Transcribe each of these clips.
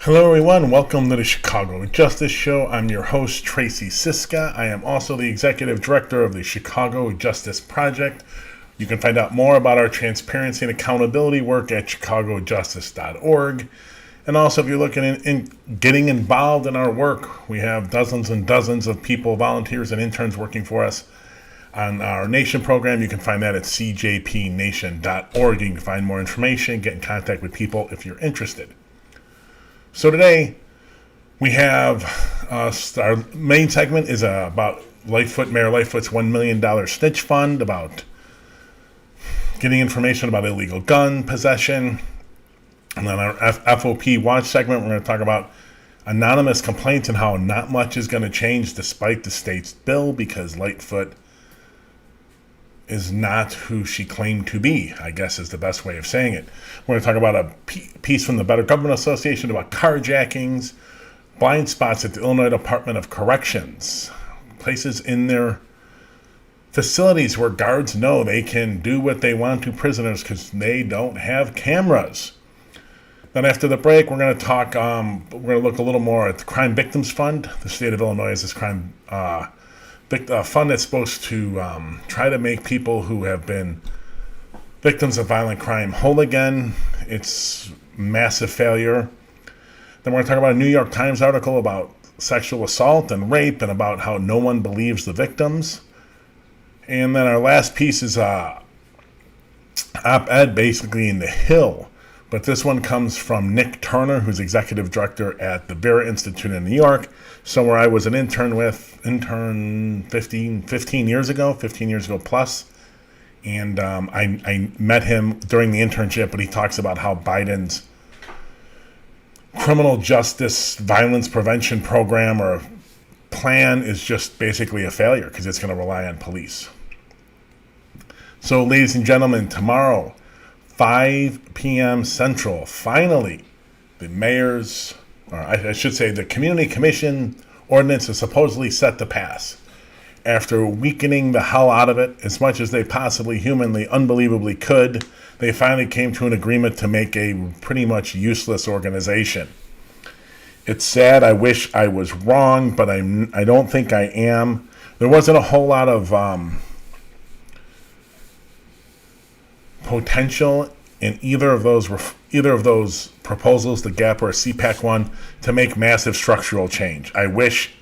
Hello everyone, welcome to the Chicago Justice Show. I'm your host, Tracy Siska. I am also the Executive Director of the Chicago Justice Project. You can find out more about our transparency and accountability work at chicagojustice.org. And also, if you're looking in getting involved in our work, we have dozens and dozens of people, volunteers and interns working for us on our Nation program. You can find that at cjpnation.org. You can find more information, get in contact with people if you're interested. So today we have our main segment is about Mayor Lightfoot's $1 million Snitch Fund, about getting information about illegal gun possession. And then our FOP Watch segment, we're going to talk about anonymous complaints and how not much is going to change despite the state's bill, because Lightfoot is not who she claimed to be, I guess is the best way of saying it. We're going to talk about a piece from the Better Government Association about carjackings, blind spots at the Illinois Department of Corrections, places in their facilities where guards know they can do what they want to prisoners because they don't have cameras. Then after the break, we're going to talk, we're going to look a little more at the Crime Victims Fund. The state of Illinois has this crime fund that's supposed to try to make people who have been victims of violent crime whole again. It's massive failure. Then we're going to talk about a New York Times article about sexual assault and rape and about how no one believes the victims. And then our last piece is op-ed basically in The Hill. But this one comes from Nick Turner, who's executive director at the Vera Institute in New York, somewhere I was an intern 15 years ago plus. And I met him during the internship, but he talks about how Biden's criminal justice violence prevention program or plan is just basically a failure because it's going to rely on police. So, ladies and gentlemen, tomorrow, 5 p.m. Central, finally, the mayor's, or I should say the community commission ordinance is supposedly set to pass. After weakening the hell out of it as much as they possibly humanly, unbelievably could, they finally came to an agreement to make a pretty much useless organization. It's sad. I wish I was wrong, but I don't think I am. There wasn't a whole lot of potential in either of those proposals, the GAP or CPAC one, to make massive structural change. I wish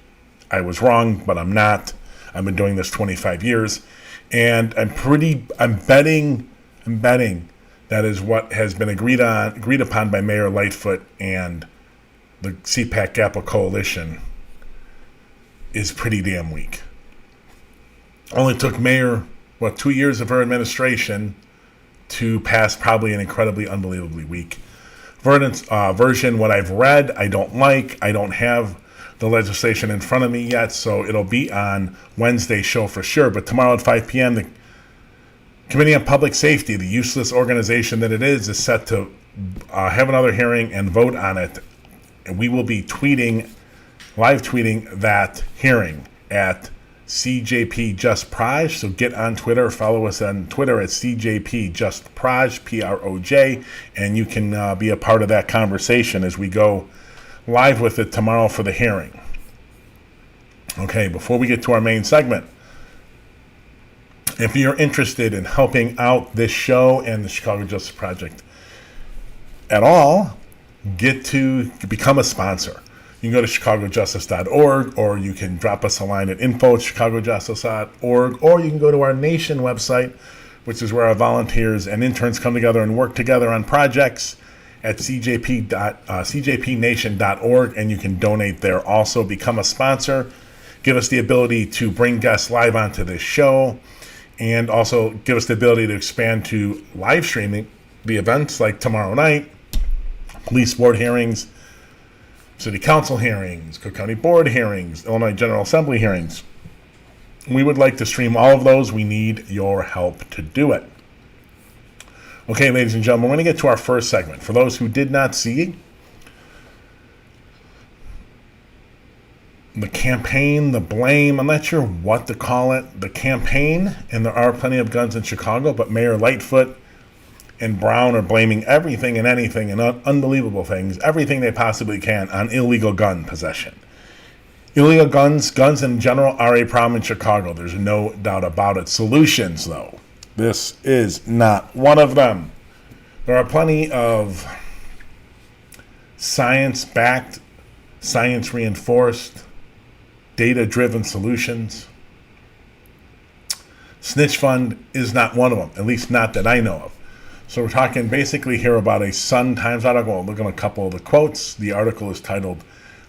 I was wrong, but I'm not. I've been doing this 25 years, and I'm betting that is what has been agreed upon by Mayor Lightfoot and the CPAC GAPA coalition is pretty damn weak. Only took Mayor 2 years of her administration to pass probably an incredibly, unbelievably weak version. What I've read, I don't like. I don't have the legislation in front of me yet, so it'll be on Wednesday's show for sure. But tomorrow at 5 p.m., the Committee on Public Safety, the useless organization that it is set to have another hearing and vote on it. And we will be live tweeting that hearing at CJP Just Proj. So get on Twitter, follow us on Twitter at CJP Just Proj, Proj, and you can be a part of that conversation as we go live with it tomorrow for the hearing. Okay, before we get to our main segment, if you're interested in helping out this show and the Chicago Justice Project at all, get to become a sponsor. You can go to chicagojustice.org, or you can drop us a line at info@chicagojustice.org, or you can go to our Nation website, which is where our volunteers and interns come together and work together on projects at cjpnation.org, and you can donate there also. Become a sponsor, give us the ability to bring guests live onto this show, and also give us the ability to expand to live streaming the events like tomorrow night, police board hearings, City Council hearings, Cook County Board hearings, Illinois General Assembly hearings. We would like to stream all of those. We need your help to do it. Okay, ladies and gentlemen, we're going to get to our first segment. For those who did not see the campaign, the blame, I'm not sure what to call it, the campaign, and there are plenty of guns in Chicago, but Mayor Lightfoot and Brown are blaming everything and anything and unbelievable things, everything they possibly can, on illegal gun possession. Illegal guns in general are a problem in Chicago. There's no doubt about it. Solutions, though. This is not one of them. There are plenty of science-backed, science-reinforced, data-driven solutions. Snitch Fund is not one of them, at least not that I know of. So we're talking basically here about a Sun Times article. I'll look at a couple of the quotes. The article is titled,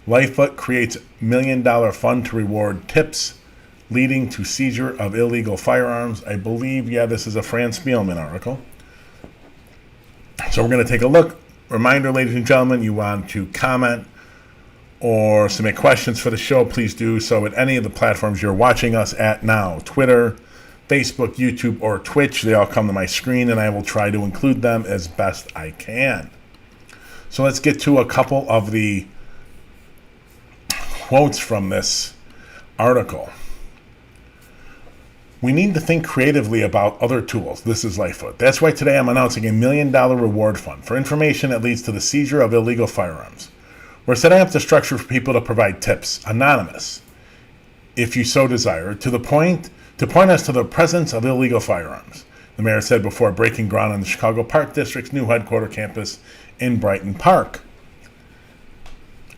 Lightfoot creates $1 million fund to reward tips leading to seizure of illegal firearms. I believe, this is a Franz Spielman article. So we're going to take a look. Reminder, ladies and gentlemen, you want to comment or submit questions for the show, please do so at any of the platforms you're watching us at now. Twitter, Facebook, YouTube, or Twitch. They all come to my screen, and I will try to include them as best I can. So let's get to a couple of the quotes from this article. We need to think creatively about other tools. This is Lightfoot. That's why today I'm announcing $1 million reward fund for information that leads to the seizure of illegal firearms. We're setting up the structure for people to provide tips, anonymous, if you so desire, to point us to the presence of illegal firearms, the mayor said before breaking ground on the Chicago Park District's new headquarters campus in Brighton Park.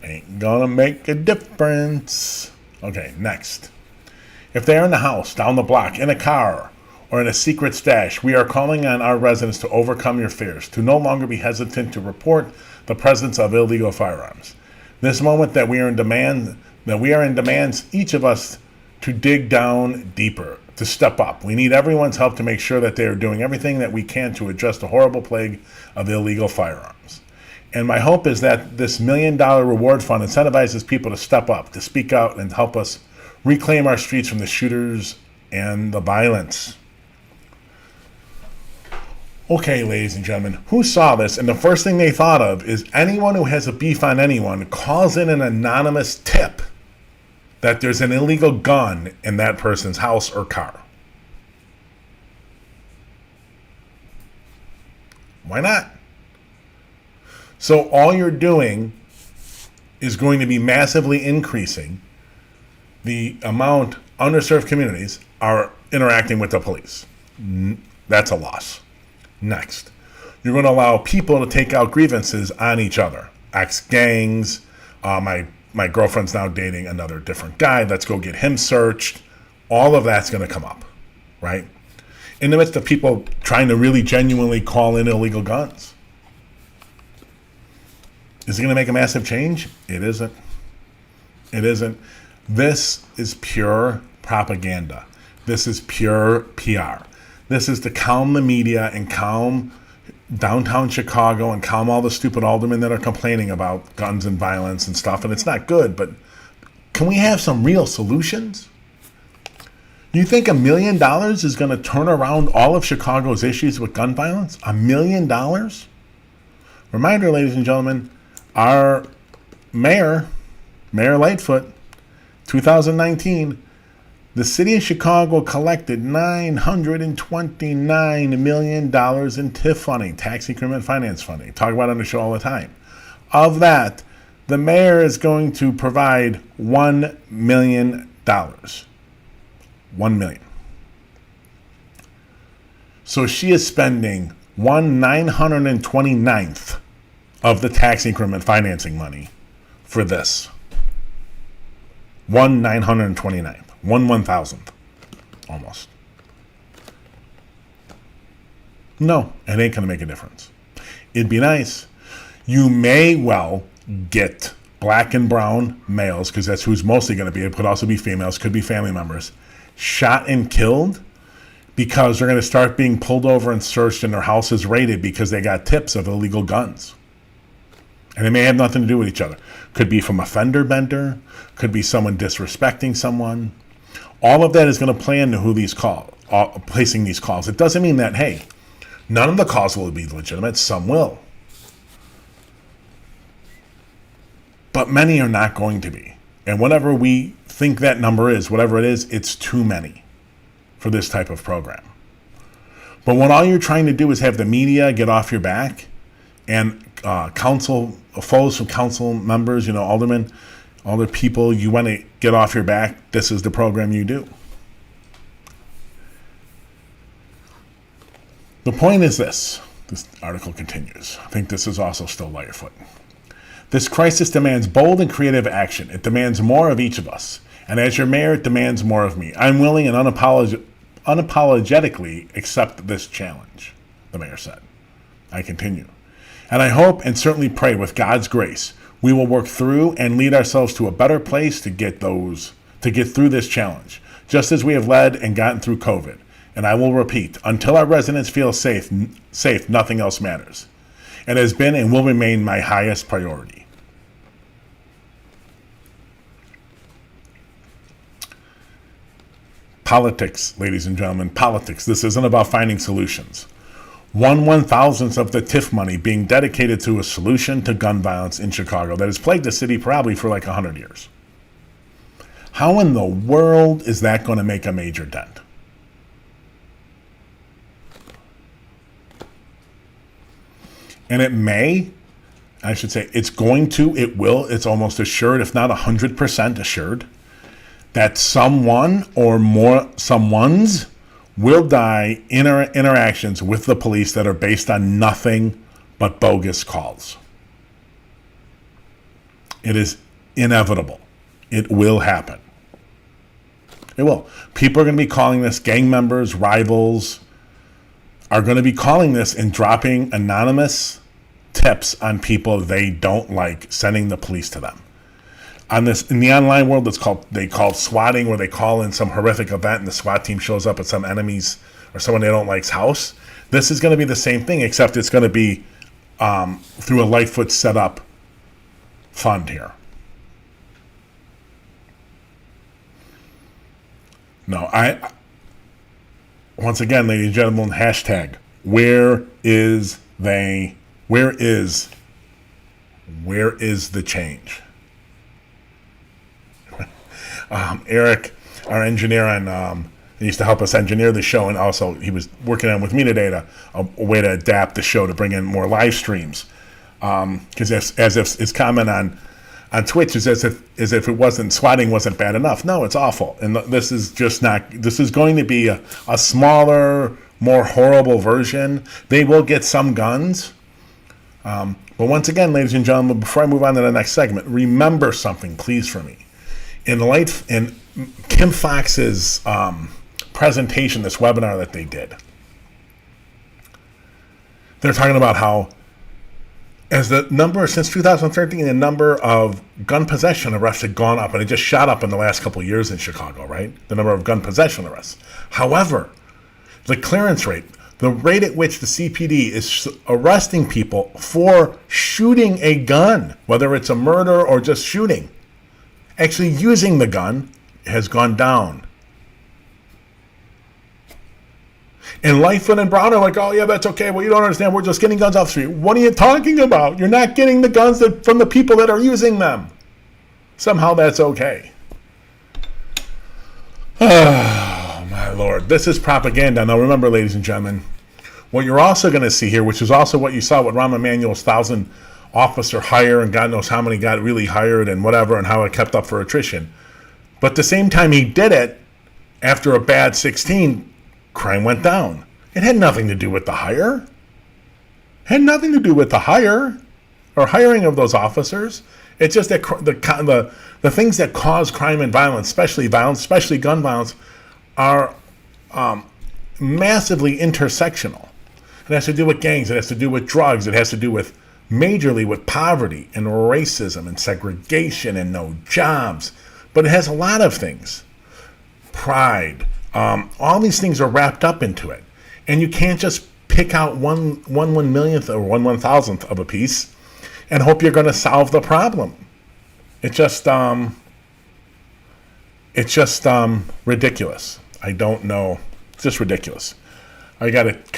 Ain't gonna make a difference. Okay, next. If they are in the house, down the block, in a car, or in a secret stash, we are calling on our residents to overcome your fears, to no longer be hesitant to report the presence of illegal firearms. This moment that we are in demands each of us to dig down deeper, to step up. We need everyone's help to make sure that they are doing everything that we can to address the horrible plague of illegal firearms. And my hope is that this $1 million reward fund incentivizes people to step up, to speak out, and help us reclaim our streets from the shooters and the violence. Okay, ladies and gentlemen, who saw this? And the first thing they thought of is anyone who has a beef on anyone calls in an anonymous tip that there's an illegal gun in that person's house or car. Why not? So all you're doing is going to be massively increasing the amount underserved communities are interacting with the police. That's a loss. Next, you're going to allow people to take out grievances on each other. Ex-gangs, my girlfriend's now dating another different guy, let's go get him searched. All of that's going to come up, right? In the midst of people trying to really genuinely call in illegal guns. Is it going to make a massive change? It isn't. It isn't. This is pure propaganda. This is pure PR. This is to calm the media and calm downtown Chicago and calm all the stupid aldermen that are complaining about guns and violence and stuff. And it's not good, but can we have some real solutions? Do you think $1 million is going to turn around all of Chicago's issues with gun violence? $1 million? Reminder, ladies and gentlemen, our Mayor Lightfoot, 2019, the city of Chicago collected $929 million in TIF funding, tax increment finance funding. Talk about it on the show all the time. Of that, the mayor is going to provide $1 million. $1 million. So she is spending 1/929th of the tax increment financing money for this. 1/929th. 1/1000th. Almost. No, it ain't going to make a difference. It'd be nice. You may well get black and brown males, because that's who's mostly going to be. It could also be females, could be family members, shot and killed because they're going to start being pulled over and searched and their houses raided because they got tips of illegal guns. And it may have nothing to do with each other. Could be from a fender bender, could be someone disrespecting someone. All of that is going to play into who these placing these calls. It doesn't mean that, hey, none of the calls will be legitimate. Some will. But many are not going to be. And whatever we think that number is, whatever it is, it's too many for this type of program. But when all you're trying to do is have the media get off your back, and council foes from council members, aldermen, all the people you want to get off your back, this is the program you do. The point is this article continues. I think this is also still Lightfoot. This crisis demands bold and creative action. It demands more of each of us. And as your mayor, it demands more of me. I'm willing and unapologetically accept this challenge, the mayor said. I continue. And I hope and certainly pray with God's grace, we will work through and lead ourselves to a better place to get through this challenge, just as we have led and gotten through COVID. And I will repeat, until our residents feel safe, nothing else matters. It has been and will remain my highest priority. Politics, ladies and gentlemen, politics. This isn't about finding solutions. 1/1000th of the TIF money being dedicated to a solution to gun violence in Chicago that has plagued the city probably for like 100 years. How in the world is that going to make a major dent? And it will, it's almost assured, if not 100% assured, that someone or more someones will die in interactions with the police that are based on nothing but bogus calls. It is inevitable. It will happen. It will. People are going to be calling this, gang members, rivals, are going to be calling this and dropping anonymous tips on people they don't like, sending the police to them. On this, in the online world, they call swatting, where they call in some horrific event and the SWAT team shows up at some enemy's or someone they don't like's house. This is going to be the same thing, except it's going to be through a Lightfoot set up fund here. No, once again, ladies and gentlemen, hashtag, where is the change? Eric, our engineer he used to help us engineer the show, and also he was working on with me today a way to adapt the show to bring in more live streams. Because as if his comment on Twitch is as if it wasn't, swatting wasn't bad enough. No, it's awful, and this is just not. This is going to be a smaller, more horrible version. They will get some guns, but once again, ladies and gentlemen, before I move on to the next segment, remember something, please, for me. In Kim Fox's presentation, this webinar that they did, they're talking about how, as the number, since 2013, the number of gun possession arrests had gone up, and it just shot up in the last couple of years in Chicago, right? The number of gun possession arrests. However, the clearance rate, the rate at which the CPD is arresting people for shooting a gun, whether it's a murder or just shooting, actually using the gun, has gone down. And Lightfoot and Brown are like, oh yeah, that's okay. Well, you don't understand. We're just getting guns off the street. What are you talking about? You're not getting the guns from the people that are using them. Somehow that's okay. Oh, my Lord. This is propaganda. Now remember, ladies and gentlemen, what you're also going to see here, which is also what you saw with Rahm Emanuel's 1,000 officer hire, and God knows how many got really hired and whatever, and how it kept up for attrition. But at the same time he did it, after a bad 16, crime went down. It had nothing to do with the hire. It had nothing to do with the hire or hiring of those officers. It's just that the things that cause crime and violence, especially gun violence, are massively intersectional. It has to do with gangs. It has to do with drugs. It has to do with majorly with poverty and racism and segregation and no jobs. But it has a lot of things. Pride. All these things are wrapped up into it. And you can't just pick out one 1/millionth or 1/1000th of a piece and hope you're going to solve the problem. It's just ridiculous. I don't know. It's just ridiculous. I got it.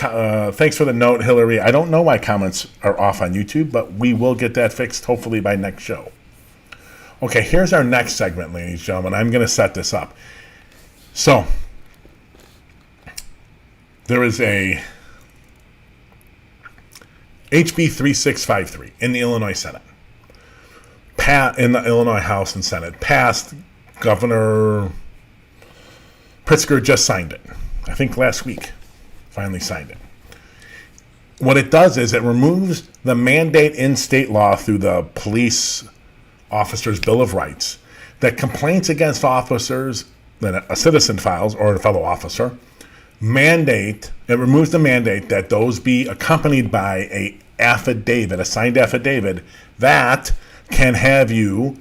Thanks for the note, Hillary. I don't know why comments are off on YouTube, but we will get that fixed hopefully by next show. Okay, here's our next segment, ladies and gentlemen. I'm going to set this up. So, there is HB 3653 in the Illinois Senate. In the Illinois House and Senate. Passed. Governor Pritzker just signed it. I think last week. Finally signed it. What it does is it removes the mandate in state law through the police officer's Bill of Rights that complaints against officers that a citizen files or a fellow officer it removes the mandate that those be accompanied by a signed affidavit that can have you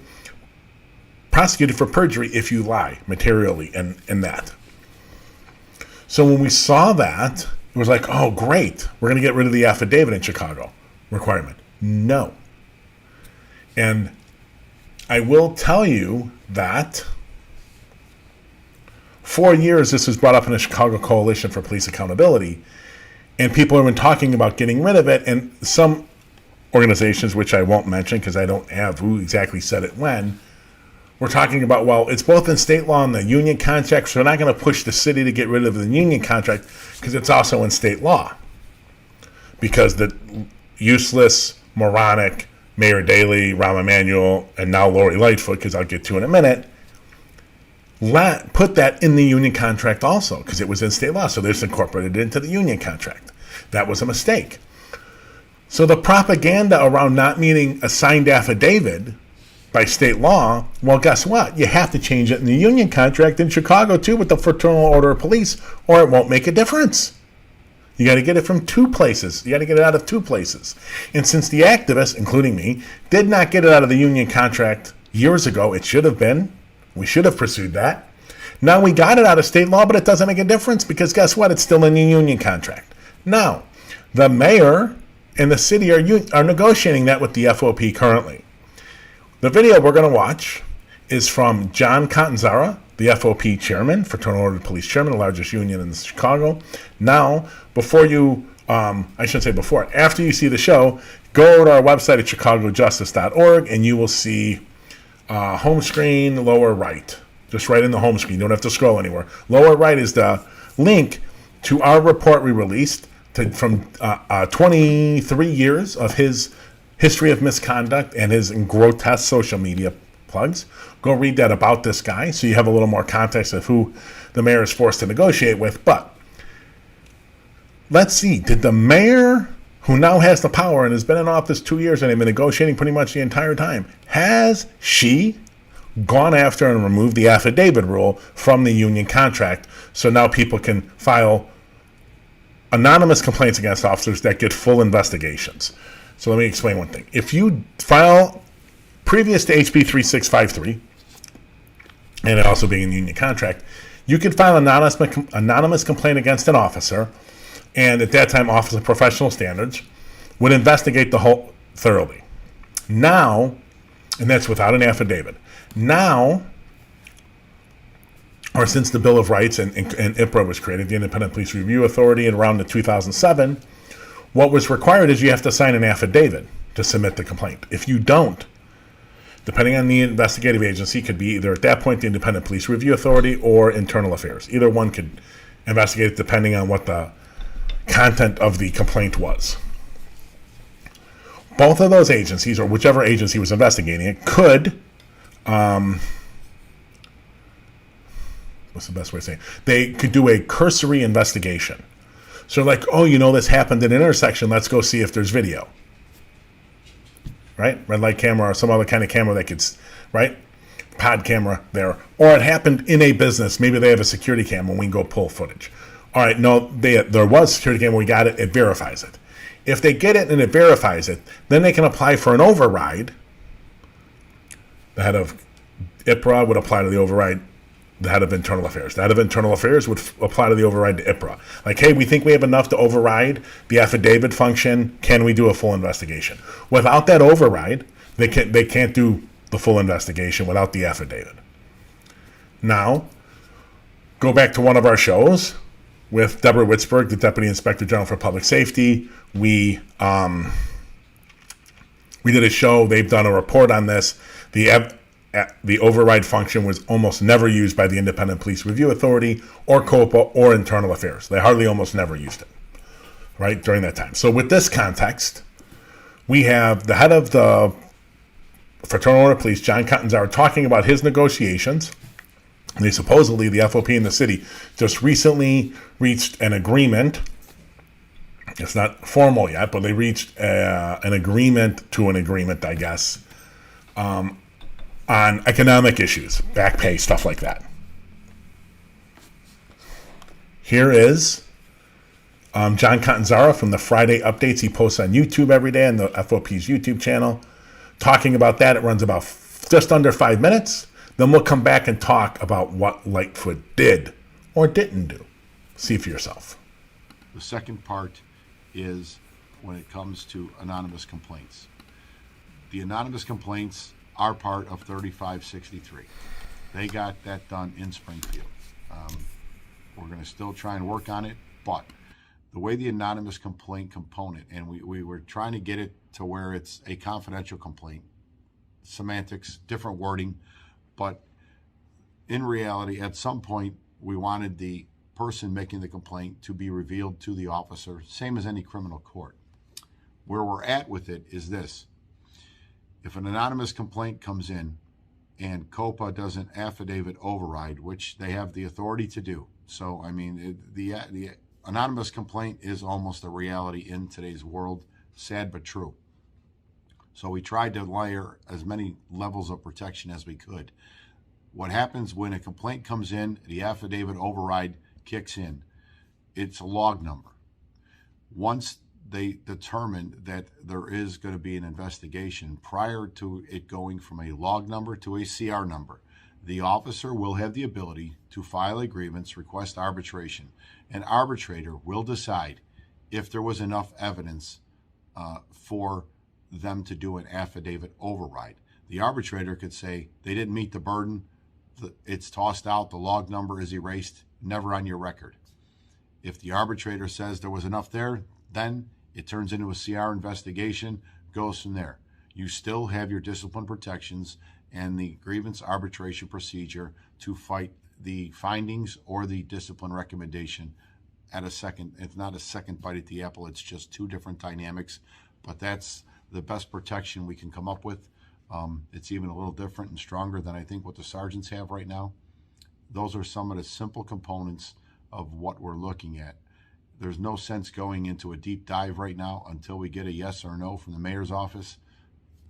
prosecuted for perjury if you lie materially in that. So when we saw that, it was like, oh, great, we're going to get rid of the affidavit in Chicago requirement. No. And I will tell you that for years this was brought up in the Chicago Coalition for Police Accountability, and people have been talking about getting rid of it, and some organizations, which I won't mention because I don't have who exactly said it when, we're talking about, well, it's both in state law and the union contract, so we're not going to push the city to get rid of the union contract because it's also in state law. Because the useless, moronic Mayor Daley, Rahm Emanuel, and now Lori Lightfoot, because I'll get to in a minute, put that in the union contract also because it was in state law, so they just incorporated it into the union contract. That was a mistake. So the propaganda around not meeting a signed affidavit by state law, well, guess what? You have to change it in the union contract in Chicago, too, with the Fraternal Order of Police, or it won't make a difference. You got to get it from two places. You got to get it out of two places. And since the activists, including me, did not get it out of the union contract years ago, it should have been. We should have pursued that. Now we got it out of state law, but it doesn't make a difference because guess what? It's still in the union contract. Now, the mayor and the city are negotiating that with the FOP currently. The video we're going to watch is from John Catanzara, the FOP chairman, Fraternal Order of Police chairman, the largest union in Chicago. Now, after you see the show, go to our website at chicagojustice.org and you will see home screen, lower right. Just right in the home screen. You don't have to scroll anywhere. Lower right is the link to our report we released from 23 years of his history of misconduct and his grotesque social media plugs. Go read that about this guy so you have a little more context of who the mayor is forced to negotiate with. But let's see, did the mayor, who now has the power and has been in office 2 years and have been negotiating pretty much the entire time, has she gone after and removed the affidavit rule from the union contract so now people can file anonymous complaints against officers that get full investigations? So let me explain one thing. If you file previous to HB 3653, and it also being in the union contract, you can file an anonymous complaint against an officer, and at that time, Office of Professional Standards would investigate the whole thoroughly. Now, and that's without an affidavit. Now, or since the Bill of Rights and IPRA was created, the Independent Police Review Authority, in around 2007, what was required is you have to sign an affidavit to submit the complaint. If you don't, depending on the investigative agency, could be either at that point the Independent Police Review Authority or Internal Affairs. Either one could investigate it depending on what the content of the complaint was. Both of those agencies, or whichever agency was investigating it, could, what's the best way to say it? They could do a cursory investigation. So like, oh, this happened at an intersection, let's go see if there's video. Right? Red light camera or some other kind of camera that could, right? Pod camera there. Or it happened in a business. Maybe they have a security camera and we can go pull footage. All right, no, there was a security camera, we got it, it verifies it. If they get it and it verifies it, then they can apply for an override. The head of IPRA would apply to the override, the head of Internal Affairs. The head of Internal Affairs would apply to the override to IPRA. Like, hey, we think we have enough to override the affidavit function. Can we do a full investigation? Without that override, they can't do the full investigation without the affidavit. Now, go back to one of our shows with Deborah Witzberg, the Deputy Inspector General for Public Safety. We did a show. They've done a report on this. The override function was almost never used by the Independent Police Review Authority or COPA or Internal Affairs. They hardly almost never used it, right, during that time. So with this context, We have the head of the Fraternal Order of Police, John Catanzaro, talking about his negotiations. They supposedly, the FOP in the city, just recently reached an agreement. It's not formal yet, but they reached an agreement to an agreement, I guess, on economic issues, back pay, stuff like that. Here is John Catanzaro from the Friday updates he posts on YouTube every day on the FOP's YouTube channel, talking about that. It runs about just under 5 minutes. Then we'll come back and talk about what Lightfoot did or didn't do. See for yourself. The second part is when it comes to anonymous complaints. The anonymous complaints are part of 3563. They got that done in Springfield. We're going to still try and work on it, but the way the anonymous complaint component, and we were trying to get it to where it's a confidential complaint, semantics, different wording, but in reality, at some point, we wanted the person making the complaint to be revealed to the officer, same as any criminal court. Where we're at with it is this. If an anonymous complaint comes in and COPA does an affidavit override, which they have the authority to do. So, I mean, the anonymous complaint is almost a reality in today's world, sad but true. So we tried to layer as many levels of protection as we could. What happens when a complaint comes in, the affidavit override kicks in. It's a log number. Once they determine that there is going to be an investigation, prior to it going from a log number to a CR number, the officer will have the ability to file a grievance, request arbitration. An arbitrator will decide if there was enough evidence for them to do an affidavit override. The arbitrator could say they didn't meet the burden, it's tossed out, the log number is erased, never on your record. If the arbitrator says there was enough there, then it turns into a CR investigation, goes from there. You still have your discipline protections and the grievance arbitration procedure to fight the findings or the discipline recommendation at a second. It's not a second bite at the apple, it's just two different dynamics, but that's the best protection we can come up with. It's even a little different and stronger than I think what the sergeants have right now. Those are some of the simple components of what we're looking at. There's no sense going into a deep dive right now until we get a yes or no from the mayor's office.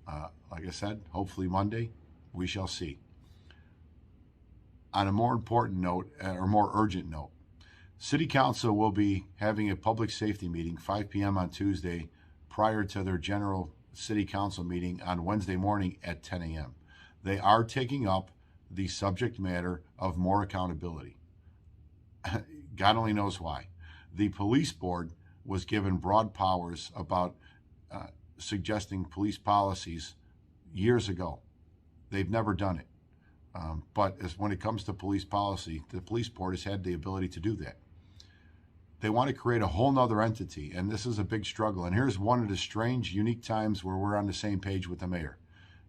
Like I said, hopefully Monday, we shall see. On a more important note, or more urgent note, City Council will be having a public safety meeting 5 p.m. on Tuesday prior to their general City Council meeting on Wednesday morning at 10 a.m. They are taking up the subject matter of more accountability. God only knows why. The police board was given broad powers about suggesting police policies years ago. They've never done it. But when it comes to police policy, the police board has had the ability to do that. They want to create a whole nother entity, and this is a big struggle. And here's one of the strange, unique times where we're on the same page with the mayor.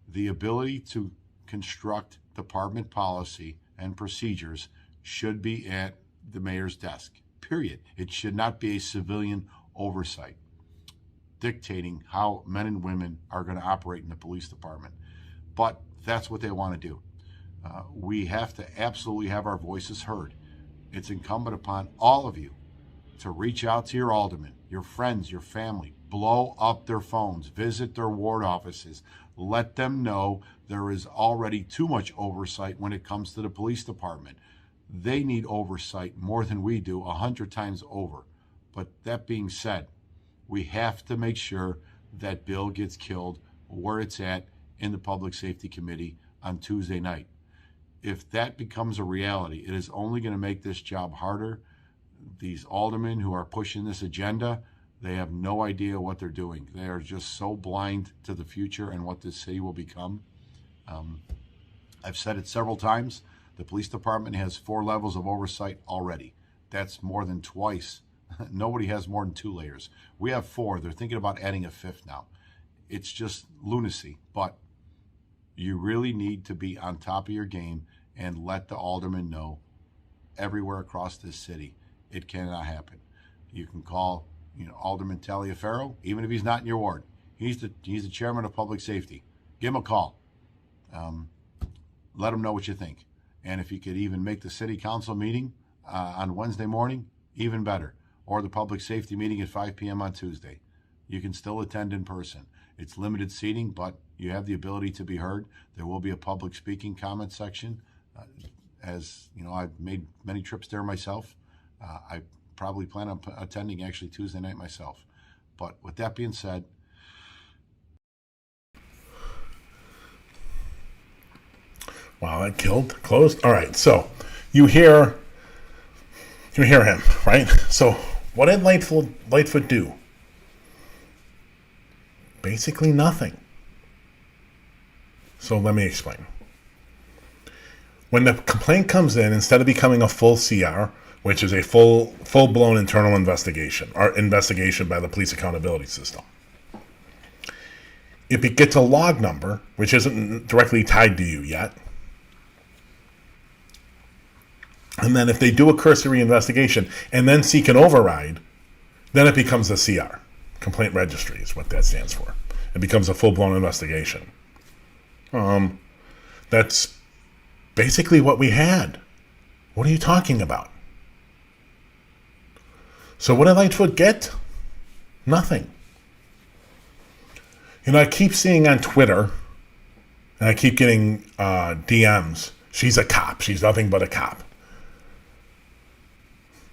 The ability to construct department policy and procedures should be at the mayor's desk, period. It should not be a civilian oversight dictating how men and women are going to operate in the police department. But that's what they want to do. We have to absolutely have our voices heard. It's incumbent upon all of you to reach out to your aldermen, your friends, your family, blow up their phones, visit their ward offices, let them know there is already too much oversight when it comes to the police department. They need oversight more than we do, 100 times over. But that being said, we have to make sure that bill gets killed where it's at in the Public Safety Committee on Tuesday night. If that becomes a reality, it is only going to make this job harder. These aldermen who are pushing this agenda, they have no idea what they're doing. They are just so blind to the future and what this city will become. I've said it several times. The police department has 4 levels of oversight already. That's more than twice. Nobody has more than 2 layers. We have 4. They're thinking about adding a 5th now. It's just lunacy. But you really need to be on top of your game and let the aldermen know everywhere across this city. It cannot happen. You can call, Alderman Taliaferro, even if he's not in your ward. He's the chairman of public safety. Give him a call. Let him know what you think. And if you could even make the city council meeting on Wednesday morning, even better. Or the public safety meeting at 5 p.m. on Tuesday. You can still attend in person. It's limited seating, but you have the ability to be heard. There will be a public speaking comment section. As you know, I've made many trips there myself. I probably plan on attending actually Tuesday night myself. But with that being said, wow, that closed. All right, so you hear him, right? So what did Lightfoot do? Basically nothing. So let me explain. When the complaint comes in, instead of becoming a full CR, which is a full-blown internal investigation, or investigation by the police accountability system, if it gets a log number, which isn't directly tied to you yet, and then if they do a cursory investigation and then seek an override, then it becomes a CR. Complaint registry is what that stands for. It becomes a full-blown investigation. That's basically what we had. What are you talking about? So what did Lightfoot get? Nothing. You know, I keep seeing on Twitter, and I keep getting DMs, she's a cop. She's nothing but a cop.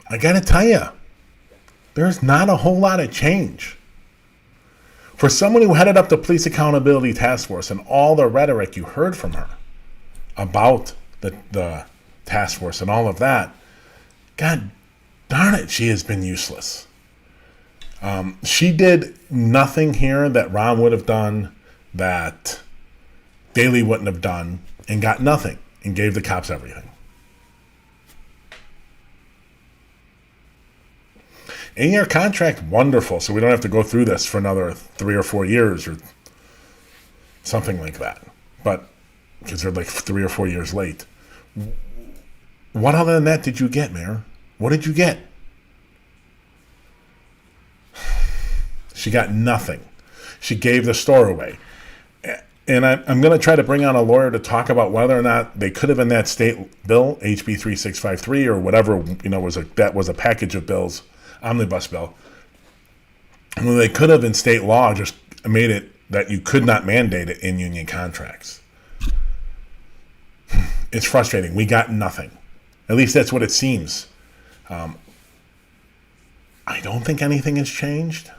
I gotta tell you, there's not a whole lot of change. For someone who headed up the Police Accountability Task Force and all the rhetoric you heard from her about the task force and all of that, God darn it, she has been useless. She did nothing here that Ron would have done, that Daley wouldn't have done, and got nothing, and gave the cops everything. In-year contract, wonderful, so we don't have to go through this for another 3 or 4 years or something like that. But, because they're like 3 or 4 years late. What other than that did you get, Mayor? What did you get? She got nothing. She gave the store away. And I'm going to try to bring on a lawyer to talk about whether or not they could have in that state bill, HB 3653 or whatever, that was a package of bills, omnibus bill. Well, they could have in state law just made it that you could not mandate it in union contracts. It's frustrating. We got nothing. At least that's what it seems. I don't think anything has changed.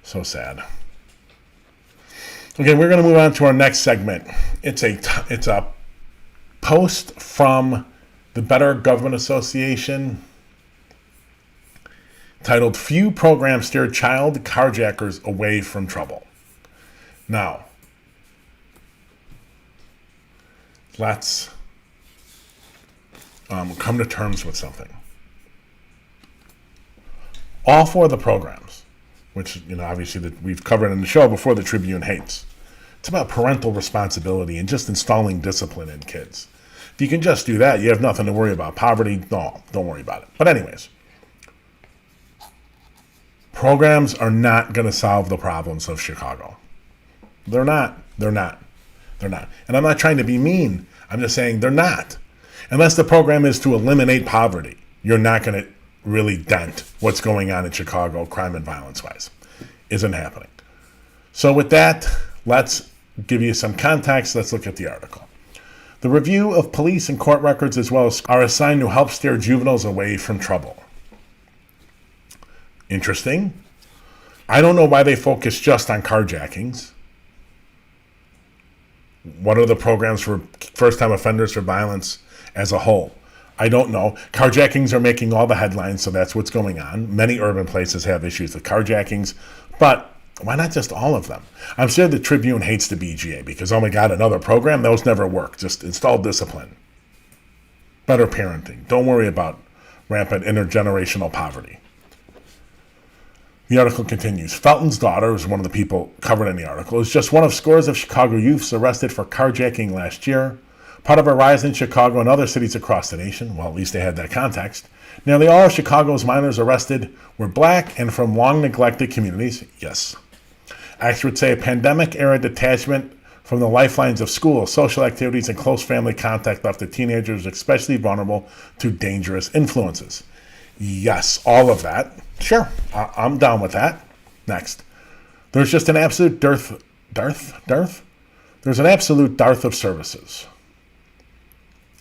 So sad. Okay, we're going to move on to our next segment. It's a post from the Better Government Association titled "Few Programs Steer Child Carjackers Away from Trouble." Now, let's come to terms with something. All 4 of the programs, which obviously that we've covered in the show before, the Tribune hates. It's about parental responsibility and just installing discipline in kids. If you can just do that, you have nothing to worry about. Poverty, no, don't worry about it. But anyways, programs are not going to solve the problems of Chicago. They're not. And I'm not trying to be mean. I'm just saying they're not. Unless the program is to eliminate poverty, you're not going to really dent what's going on in Chicago, crime and violence-wise. Isn't happening. So with that, let's give you some context. Let's look at the article. The review of police and court records as well as are assigned to help steer juveniles away from trouble. Interesting. I don't know why they focus just on carjackings. What are the programs for first-time offenders for violence as a whole? I don't know. Carjackings are making all the headlines, so that's what's going on. Many urban places have issues with carjackings, but why not just all of them? I'm sure the Tribune hates the BGA because, oh my God, another program? Those never work. Just install discipline. Better parenting. Don't worry about rampant intergenerational poverty. The article continues. Felton's daughter, who's one of the people covered in the article, is just one of scores of Chicago youths arrested for carjacking last year. Part of a rise in Chicago and other cities across the nation, well, at least they had that context. Nearly all of Chicago's minors arrested were black and from long neglected communities. Yes. Experts say a pandemic-era detachment from the lifelines of school, social activities, and close family contact left the teenagers especially vulnerable to dangerous influences. Yes, all of that. Sure, I'm down with that. Next. There's just an absolute dearth? There's an absolute dearth of services.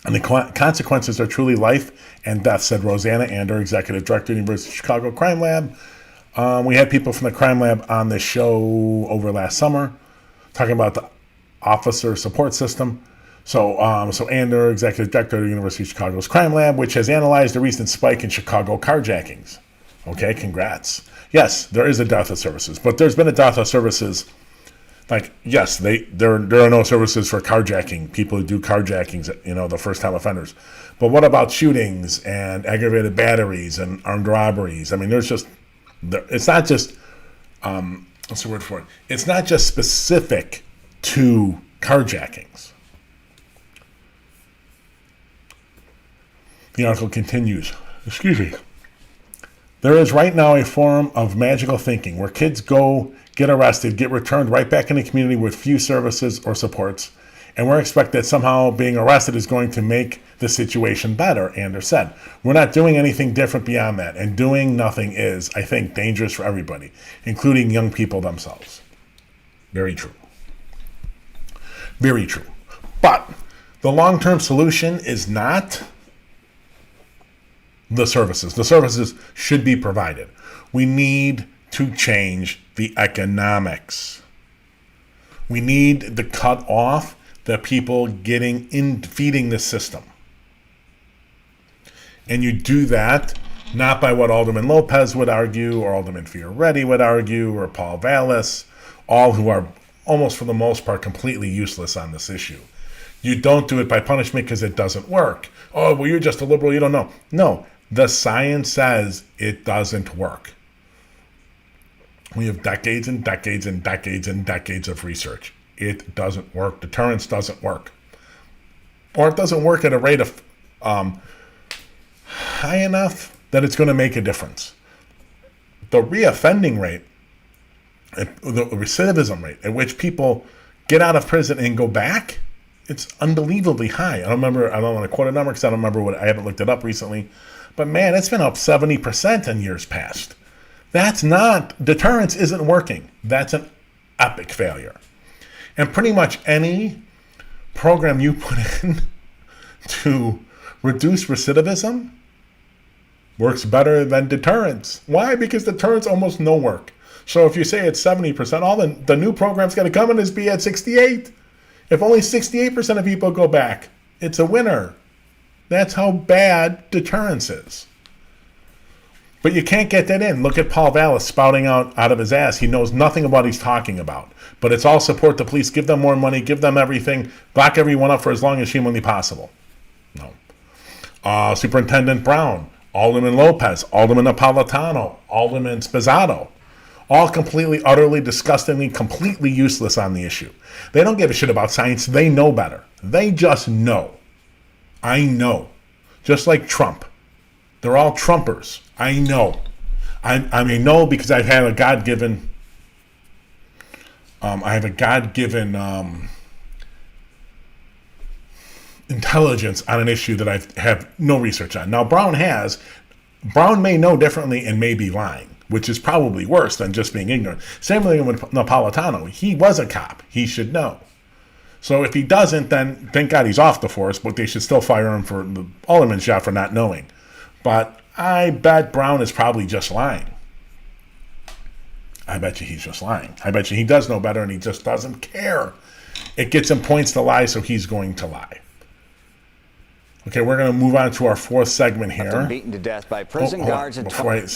And the consequences are truly life and death, said Rosanna Ander, Executive Director of the University of Chicago Crime Lab. We had people from the Crime Lab on this show over last summer talking about the officer support system. So Ander, Executive Director of the University of Chicago's Crime Lab, which has analyzed the recent spike in Chicago carjackings. Okay, congrats. Yes, there is a dearth of services, but there's been a dearth of services. Like, yes, there are no services for carjacking, people who do carjackings, the first-time offenders. But what about shootings and aggravated batteries and armed robberies? I mean, it's not just, what's the word for it? It's not just specific to carjackings. The article continues. Excuse me. There is right now a form of magical thinking where kids go, get arrested, get returned right back in the community with few services or supports, and we're expected that somehow being arrested is going to make the situation better, Anders said. We're not doing anything different beyond that, and doing nothing is, I think, dangerous for everybody, including young people themselves. Very true. Very true. But the long-term solution is not the services. The services should be provided. We need to change the economics. We need to cut off the people feeding the system. And you do that not by what Alderman Lopez would argue, or Alderman Fioretti would argue, or Paul Vallis, all who are almost for the most part completely useless on this issue. You don't do it by punishment because it doesn't work. Oh, well, you're just a liberal, you don't know. No, the science says it doesn't work. We have decades and decades and decades and decades of research. It doesn't work. Deterrence doesn't work. Or it doesn't work at a rate of high enough that it's going to make a difference. The reoffending rate, the recidivism rate at which people get out of prison and go back, it's unbelievably high. I don't want to quote a number because I don't remember I haven't looked it up recently. But man, it's been up 70% in years past. Deterrence isn't working. That's an epic failure. And pretty much any program you put in to reduce recidivism works better than deterrence. Why? Because deterrence almost no work. So if you say it's 70%, all the new program's got to come in is be at 68. If only 68% of people go back, it's a winner. That's how bad deterrence is. But you can't get that in. Look at Paul Vallis spouting out of his ass. He knows nothing about what he's talking about. But it's all support the police, give them more money, give them everything, lock everyone up for as long as humanly possible. No. Superintendent Brown, Alderman Lopez, Alderman Napolitano, Alderman Spizzato, all completely, utterly, disgustingly, completely useless on the issue. They don't give a shit about science. They know better. They just know. I know. Just like Trump. They're all Trumpers. I know. I may know because I've had a God-given intelligence on an issue that I have no research on. Now, Brown may know differently and may be lying, which is probably worse than just being ignorant. Same thing with Napolitano. He was a cop. He should know. So if he doesn't, then thank God he's off the force, but they should still fire him for the alderman's job for not knowing. But I bet Brown is probably just lying. I bet you he's just lying. I bet you he does know better and he just doesn't care. It gets him points to lie, so he's going to lie. Okay, we're going to move on to our fourth segment here. Beaten to death by prison guards. Before I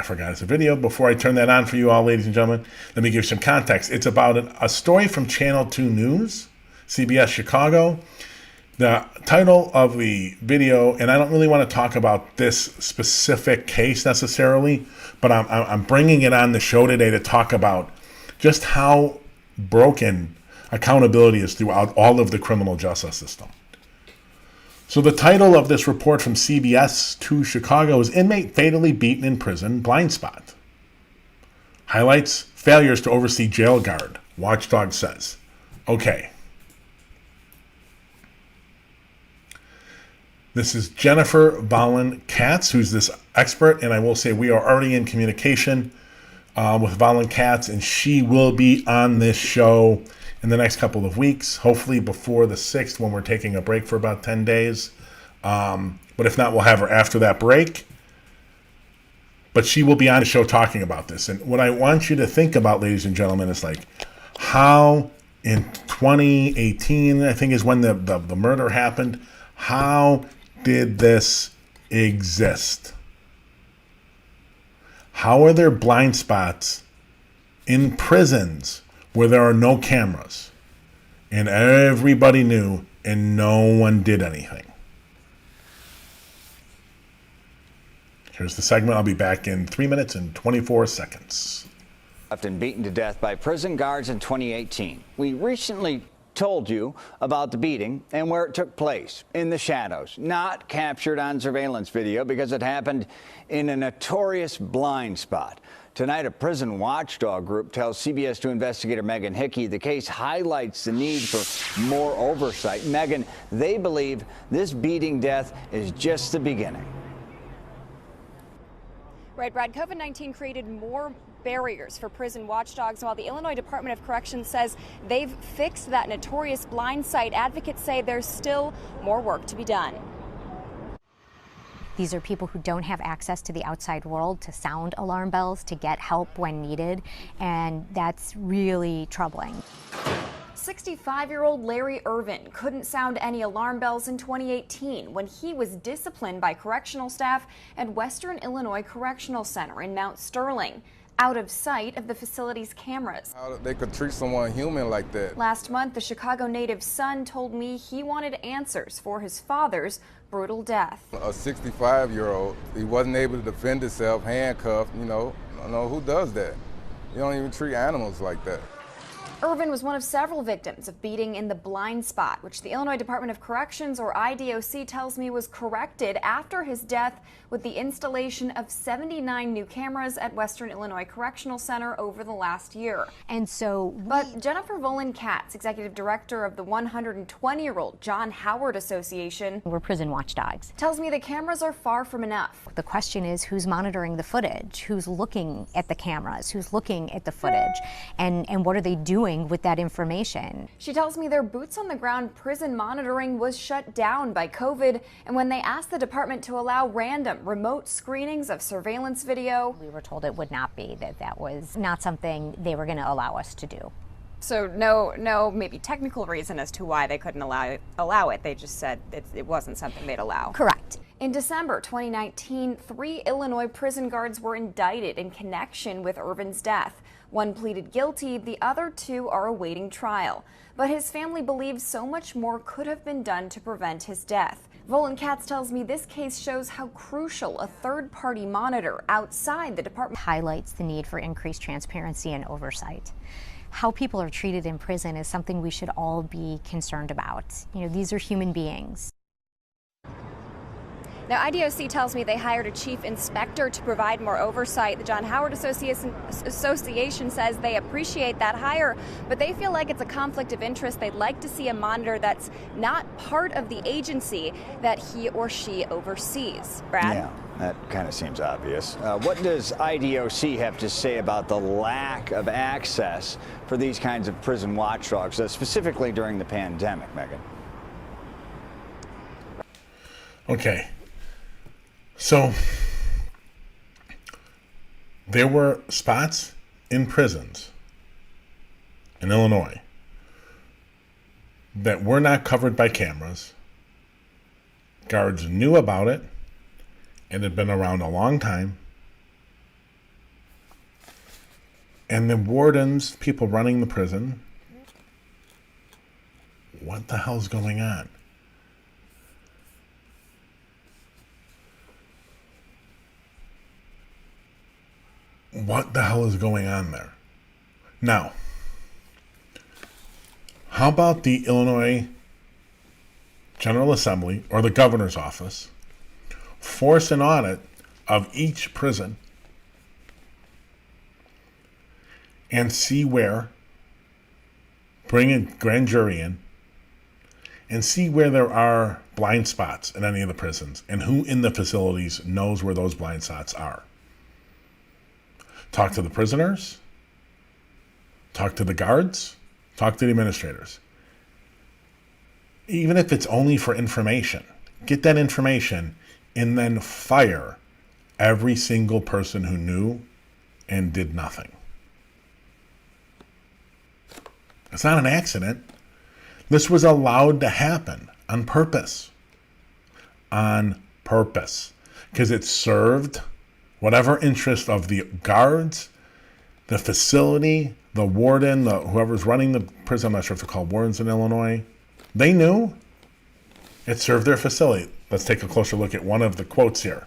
forgot it's a video. Before I turn that on for you all, ladies and gentlemen, let me give some context. It's about a story from Channel 2 News, CBS Chicago. The title of the video, and I don't really want to talk about this specific case necessarily, but I'm bringing it on the show today to talk about just how broken accountability is throughout all of the criminal justice system. So the title of this report from CBS to Chicago is Inmate Fatally Beaten in Prison, Blindspot. Highlights failures to oversee jail guard, Watchdog says. Okay. This is Jennifer Vollen Katz, who's this expert, and I will say we are already in communication with Vollen Katz, and she will be on this show in the next couple of weeks, hopefully before the 6th when we're taking a break for about 10 days. But if not, we'll have her after that break. But she will be on the show talking about this. And what I want you to think about, ladies and gentlemen, is like how in 2018, I think is when the murder happened, how did this exist? How are there blind spots in prisons where there are no cameras and everybody knew and no one did anything? Here's the segment. I'll be back in 3 minutes and 24 seconds. And beaten to death by prison guards in 2018. We recently told you about the beating and where it took place, in the shadows, not captured on surveillance video because it happened in a notorious blind spot. Tonight, a prison watchdog group tells CBS 2 investigator Megan Hickey the case highlights the need for more oversight. Megan, they believe this beating death is just the beginning. Right, Brad, COVID-19 created more barriers for prison watchdogs. While the Illinois Department of Corrections says they've fixed that notorious blind site, advocates say there's still more work to be done. These are people who don't have access to the outside world to sound alarm bells, to get help when needed, and that's really troubling. 65-year-old Larry Irvin couldn't sound any alarm bells in 2018 when he was disciplined by correctional staff at Western Illinois Correctional Center in Mount Sterling, out of sight of the facility's cameras. How they could treat someone human like that. Last month, the Chicago native's son told me he wanted answers for his father's brutal death. A 65-year-old, he wasn't able to defend himself, handcuffed, I don't know who does that. You don't even treat animals like that. Irvin was one of several victims of beating in the blind spot, which the Illinois Department of Corrections, or IDOC, tells me was corrected after his death with the installation of 79 new cameras at Western Illinois Correctional Center over the last year. And so, But Jennifer Vollen Katz, executive director of the 120-year-old John Howard Association, we're prison watchdogs. tells me the cameras are far from enough. The question is who's monitoring the footage, who's looking at the cameras, who's looking at the footage, and what are they doing with that information? She tells me their boots on the ground prison monitoring was shut down by COVID, and when they asked the department to allow random remote screenings of surveillance video, We were told it would not be, that was not something they were going to allow us to do. so no maybe technical reason as to why they couldn't allow it. They just said it wasn't something they'd allow. Correct. In December 2019, 3 Illinois prison guards were indicted in connection with Irvin's death. One pleaded guilty, the other 2 are awaiting trial. But his family believes so much more could have been done to prevent his death. Vollen Katz tells me this case shows how crucial a third-party monitor outside the department Highlights the need for increased transparency and oversight. How people are treated in prison is something we should all be concerned about. These are human beings. Now, IDOC tells me they hired a chief inspector to provide more oversight. The John Howard Association says they appreciate that hire, but they feel like it's a conflict of interest. They'd like to see a monitor that's not part of the agency that he or she oversees. Brad? Yeah, that kind of seems obvious. What does IDOC have to say about the lack of access for these kinds of prison watchdogs, specifically during the pandemic, Megan? Okay. So, there were spots in prisons in Illinois that were not covered by cameras. Guards knew about it and had been around a long time. And the wardens, people running the prison, what the hell's going on? What the hell is going on there? Now, how about the Illinois General Assembly or the governor's office force an audit of each prison and see where, bring a grand jury in, and see where there are blind spots in any of the prisons and who in the facilities knows where those blind spots are. Talk to the prisoners, talk to the guards, talk to the administrators. Even if it's only for information, get that information and then fire every single person who knew and did nothing. It's not an accident. This was allowed to happen on purpose. On purpose. Because it served whatever interest of the guards, the facility, the warden, whoever's running the prison. I'm not sure if they're called wardens in Illinois. They knew it served their facility. Let's take a closer look at one of the quotes here.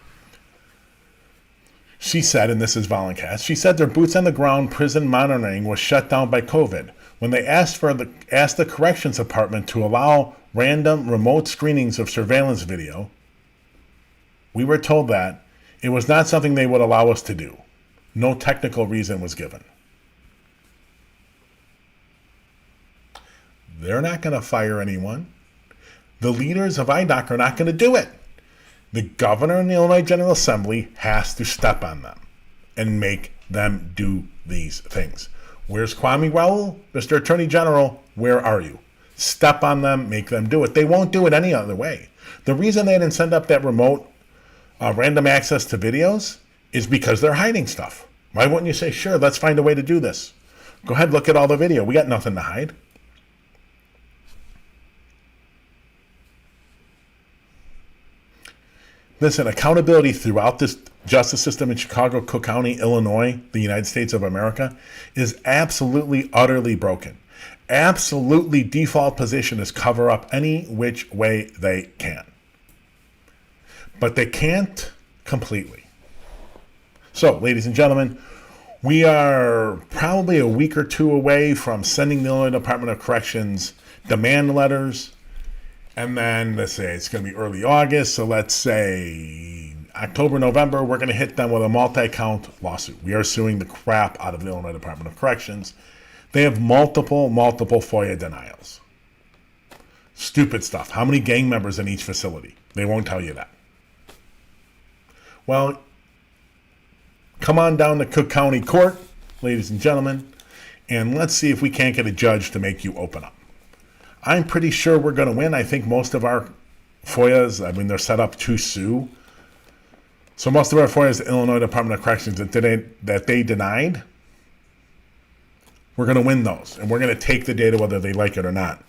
She said, and this is Vollencast, she said their boots on the ground prison monitoring was shut down by COVID. When they asked the corrections department to allow random remote screenings of surveillance video, we were told that it was not something they would allow us to do. No technical reason was given. They're not going to fire anyone. The leaders of IDOC are not going to do it. The governor and the Illinois General Assembly has to step on them and make them do these things. Where's Kwame Raoul? Mr. Attorney General, where are you? Step on them, make them do it. They won't do it any other way. The reason they didn't send up that remote random access to videos is because they're hiding stuff. Why wouldn't you say, sure, let's find a way to do this? Go ahead, look at all the video. We got nothing to hide. Listen, accountability throughout this justice system in Chicago, Cook County, Illinois, the United States of America, is absolutely, utterly broken. Absolutely default position is cover up any which way they can. But they can't completely. So, ladies and gentlemen, we are probably a week or two away from sending the Illinois Department of Corrections demand letters. And then let's say it's going to be early August. So let's say October, November, we're going to hit them with a multi-count lawsuit. We are suing the crap out of the Illinois Department of Corrections. They have multiple FOIA denials. Stupid stuff. How many gang members in each facility? They won't tell you that. Well, come on down to Cook County Court, ladies and gentlemen, and let's see if we can't get a judge to make you open up. I'm pretty sure we're going to win. I think most of our FOIAs, they're set up to sue. So most of our FOIAs, the Illinois Department of Corrections, that they denied, we're going to win those. And we're going to take the data whether they like it or not.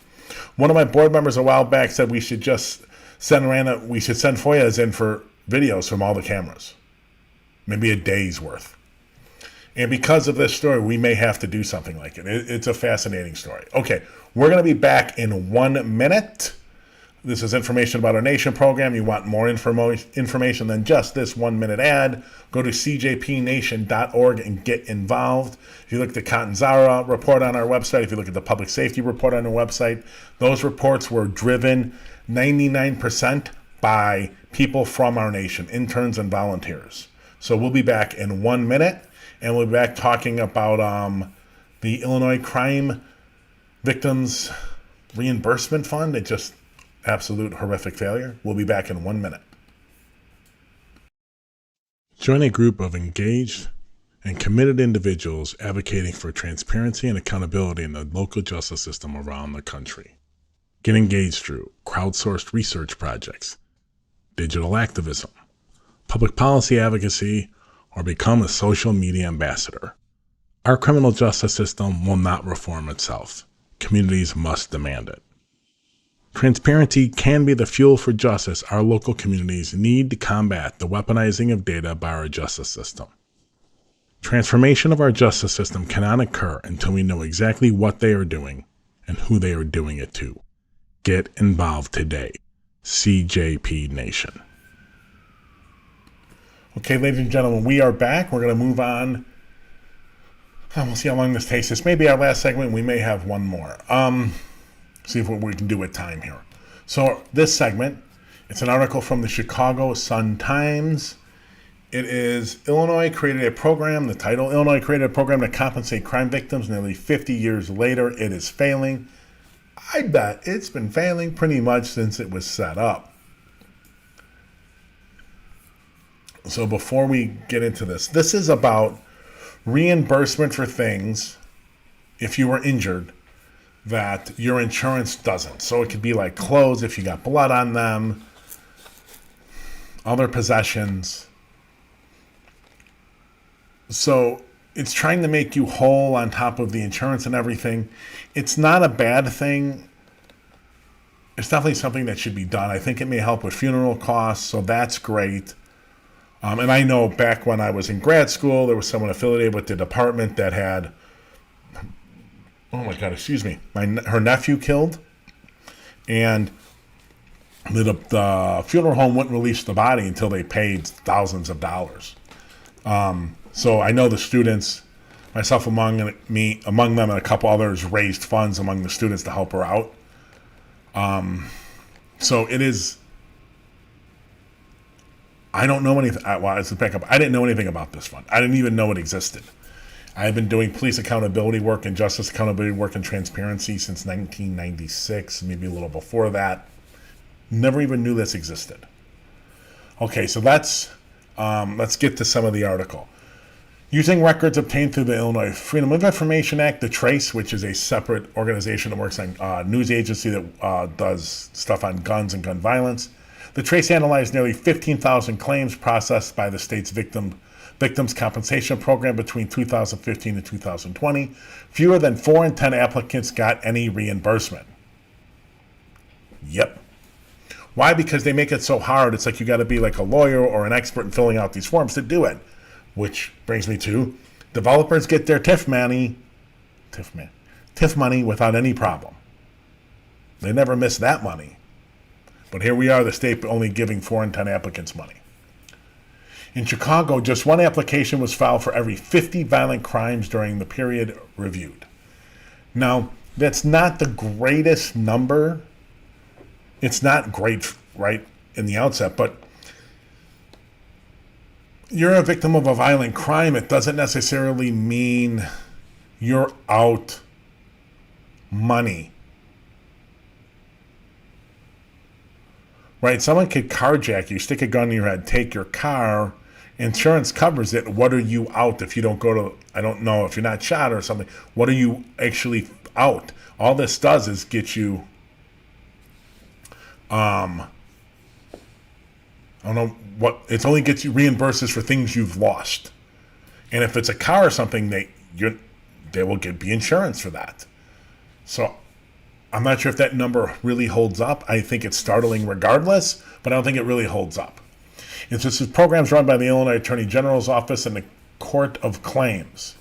One of my board members a while back said we should just send FOIAs in for videos from all the cameras. Maybe a day's worth. And because of this story, we may have to do something like it. It's a fascinating story. Okay, we're going to be back in 1 minute. This is Information About Our Nation program. You want more information than just this 1 minute ad, go to cjpnation.org and get involved. If you look at the Catanzara report on our website, if you look at the public safety report on our website, those reports were driven 99% by people from our nation, interns and volunteers. So we'll be back in 1 minute. And we'll be back talking about the Illinois Crime Victims Reimbursement Fund. It's just absolute horrific failure. We'll be back in 1 minute. Join a group of engaged and committed individuals advocating for transparency and accountability in the local justice system around the country. Get engaged through crowdsourced research projects, digital activism, public policy advocacy, or become a social media ambassador. Our criminal justice system will not reform itself. Communities must demand it. Transparency can be the fuel for justice our local communities need to combat the weaponizing of data by our justice system. Transformation of our justice system cannot occur until we know exactly what they are doing and who they are doing it to. Get involved today. CJP Nation. Okay, ladies and gentlemen, we are back. We're going to move on. We'll see how long this takes. This may be our last segment. We may have one more. See if what we can do with time here. So this segment, it's an article from the Chicago Sun-Times. It is Illinois created a program, the title, Illinois created a program to compensate crime victims. Nearly 50 years later, it is failing. I bet it's been failing pretty much since it was set up. So before we get into this is about reimbursement for things if you were injured that your insurance doesn't. So it could be like clothes if you got blood on them, other possessions. So it's trying to make you whole on top of the insurance and everything. It's not a bad thing. It's definitely something that should be done. I think it may help with funeral costs, so that's great. And I know back when I was in grad school, there was someone affiliated with the department that had, oh my God, excuse me, her nephew killed. And the funeral home wouldn't release the body until they paid thousands of dollars. So I know the students, myself among them and a couple others, raised funds among the students to help her out. So it is, I don't know anything. Well, let's back up. I didn't know anything about this fund. I didn't even know it existed. I have been doing police accountability work and justice accountability work and transparency since 1996, maybe a little before that. Never even knew this existed. Okay, so let's get to some of the article. Using records obtained through the Illinois Freedom of Information Act, the TRACE, which is a separate organization that works on news agency that does stuff on guns and gun violence. The TRACE analyzed nearly 15,000 claims processed by the state's Victims Compensation Program between 2015 and 2020. Fewer than 4 in 10 applicants got any reimbursement. Yep. Why? Because they make it so hard. It's like you got to be like a lawyer or an expert in filling out these forms to do it. Which brings me to developers get their TIF money without any problem. They never miss that money. But here we are, the state only giving 4 in 10 applicants money. In Chicago, just one application was filed for every 50 violent crimes during the period reviewed. Now, that's not the greatest number. It's not great right in the outset, but you're a victim of a violent crime. It doesn't necessarily mean you're out money. Right? Someone could carjack you, stick a gun in your head, take your car. Insurance covers it. What are you out if you don't go to, I don't know, if you're not shot or something, what are you actually out? All this does is get you, I don't know what, it only gets you reimburses for things you've lost. And if it's a car or something, they will be insurance for that. So I'm not sure if that number really holds up. I think it's startling regardless, but I don't think it really holds up. It's just programs run by the Illinois Attorney General's Office and the Court of Claims.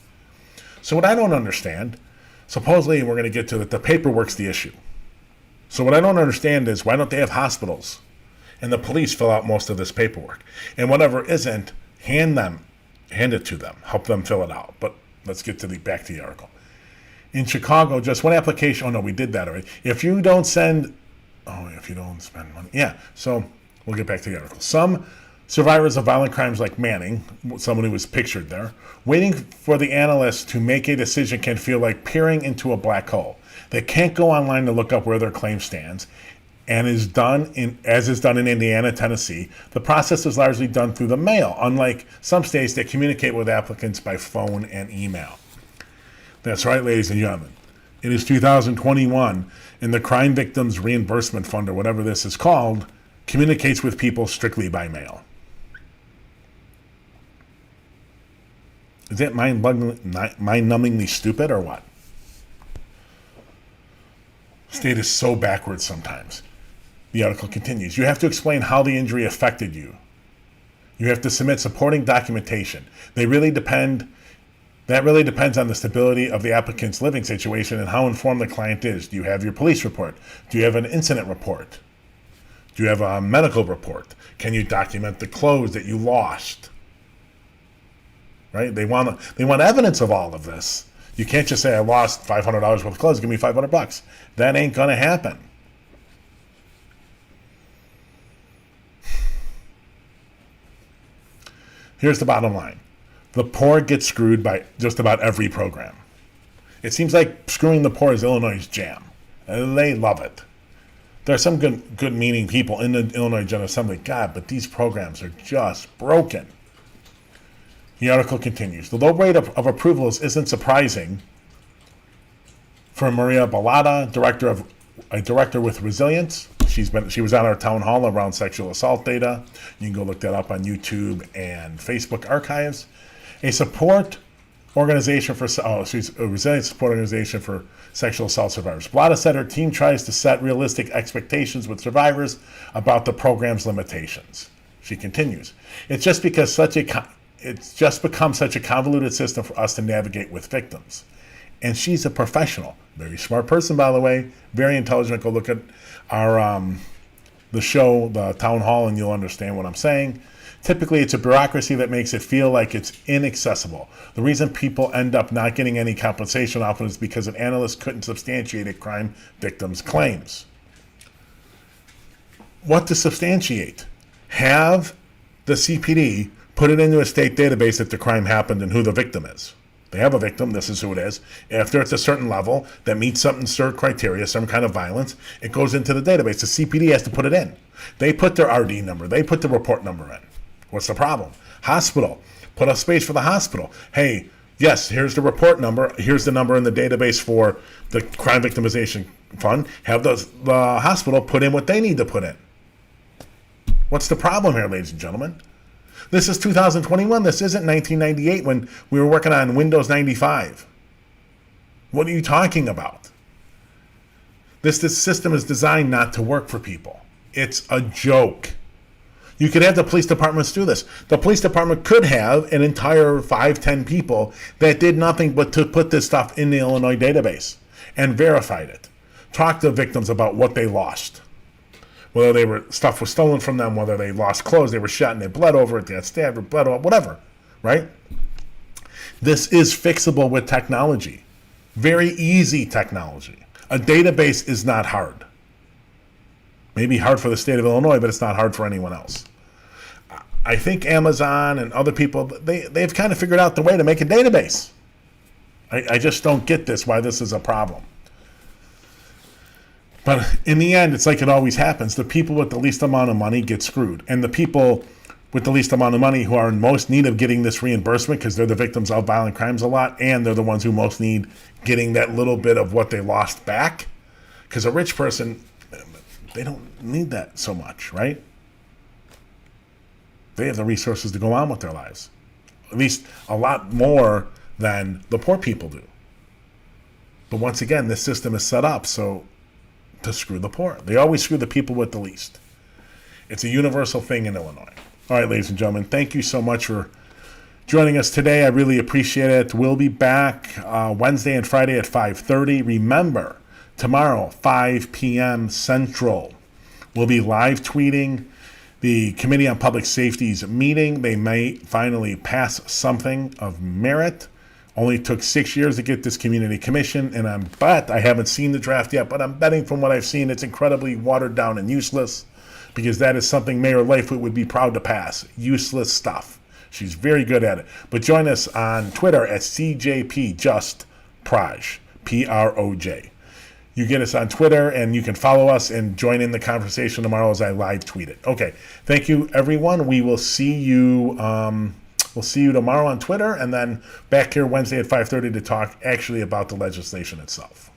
So what I don't understand, supposedly we're going to get to that the paperwork's the issue. So what I don't understand is why don't they have hospitals and the police fill out most of this paperwork? And whatever isn't, hand it to them, help them fill it out. But let's get back to the article. In Chicago, just one application. Oh no, we did that already. If you don't spend money. Yeah, so we'll get back to the article. Some survivors of violent crimes like Manning, someone who was pictured there, waiting for the analyst to make a decision can feel like peering into a black hole. They can't go online to look up where their claim stands, and as is done in Indiana, Tennessee, the process is largely done through the mail, unlike some states that communicate with applicants by phone and email. That's right, ladies and gentlemen. It is 2021, and the Crime Victims Reimbursement Fund, or whatever this is called, communicates with people strictly by mail. Is that mind-numbingly stupid or what? State is so backwards sometimes. The article continues. You have to explain how the injury affected you. You have to submit supporting documentation. That really depends on the stability of the applicant's living situation and how informed the client is. Do you have your police report? Do you have an incident report? Do you have a medical report? Can you document the clothes that you lost? Right? They want evidence of all of this. You can't just say, I lost $500 worth of clothes, give me $500. That ain't going to happen. Here's the bottom line. The poor get screwed by just about every program. It seems like screwing the poor is Illinois' jam. And they love it. There are some good meaning people in the Illinois General Assembly. God, but these programs are just broken. The article continues. The low rate of approvals isn't surprising for Maria Balada, director with Resilience. She was on our town hall around sexual assault data. You can go look that up on YouTube and Facebook archives. A support organization for she's a Resilience support organization for sexual assault survivors. Balada said her team tries to set realistic expectations with survivors about the program's limitations. She continues. It's just become such a convoluted system for us to navigate with victims. And she's a professional, very smart person, by the way, very intelligent. Go look at our the show, the town hall, and you'll understand what I'm saying. Typically, it's a bureaucracy that makes it feel like it's inaccessible. The reason people end up not getting any compensation often is because an analyst couldn't substantiate a crime victim's claims. What to substantiate? Have the CPD put it into a state database that the crime happened and who the victim is. They have a victim, this is who it is. If they're at a certain level that meets certain criteria, some kind of violence, it goes into the database. The CPD has to put it in. They put their RD number, they put the report number in. What's the problem? Hospital, put a space for the hospital. Hey, yes, here's the report number, here's the number in the database for the Crime Victimization Fund. Have the hospital put in what they need to put in. What's the problem here, ladies and gentlemen? This is 2021. This isn't 1998 when we were working on Windows 95. What are you talking about? This system is designed not to work for people. It's a joke. You could have the police departments do this. The police department could have an entire 5-10 people that did nothing but to put this stuff in the Illinois database and verified it. Talk to victims about what they lost. Whether stuff was stolen from them, whether they lost clothes, they were shot and they bled over it, they got stabbed or bled over, whatever, right? This is fixable with technology. Very easy technology. A database is not hard. Maybe hard for the state of Illinois, but it's not hard for anyone else. I think Amazon and other people, they've kind of figured out the way to make a database. I just don't get why this is a problem. But in the end, it's like it always happens. The people with the least amount of money get screwed. And the people with the least amount of money who are in most need of getting this reimbursement because they're the victims of violent crimes a lot, and they're the ones who most need getting that little bit of what they lost back. Because a rich person, they don't need that so much, right? They have the resources to go on with their lives. At least a lot more than the poor people do. But once again, this system is set up to screw the poor. They always screw the people with the least. It's a universal thing in Illinois. All right, ladies and gentlemen, thank you so much for joining us today. I really appreciate it. We'll be back Wednesday and Friday at 5:30. Remember, tomorrow, 5 p.m. Central, we'll be live tweeting the Committee on Public Safety's meeting. They may finally pass something of merit. Only took 6 years to get this community commission, and I haven't seen the draft yet, but I'm betting from what I've seen, it's incredibly watered down and useless, because that is something Mayor Lightfoot would be proud to pass. Useless stuff. She's very good at it. But join us on Twitter at CJPJustProj, P-R-O-J. You get us on Twitter, and you can follow us and join in the conversation tomorrow as I live tweet it. Okay, thank you, everyone. We will see you. We'll see you tomorrow on Twitter, and then back here Wednesday at 5:30 to talk actually about the legislation itself.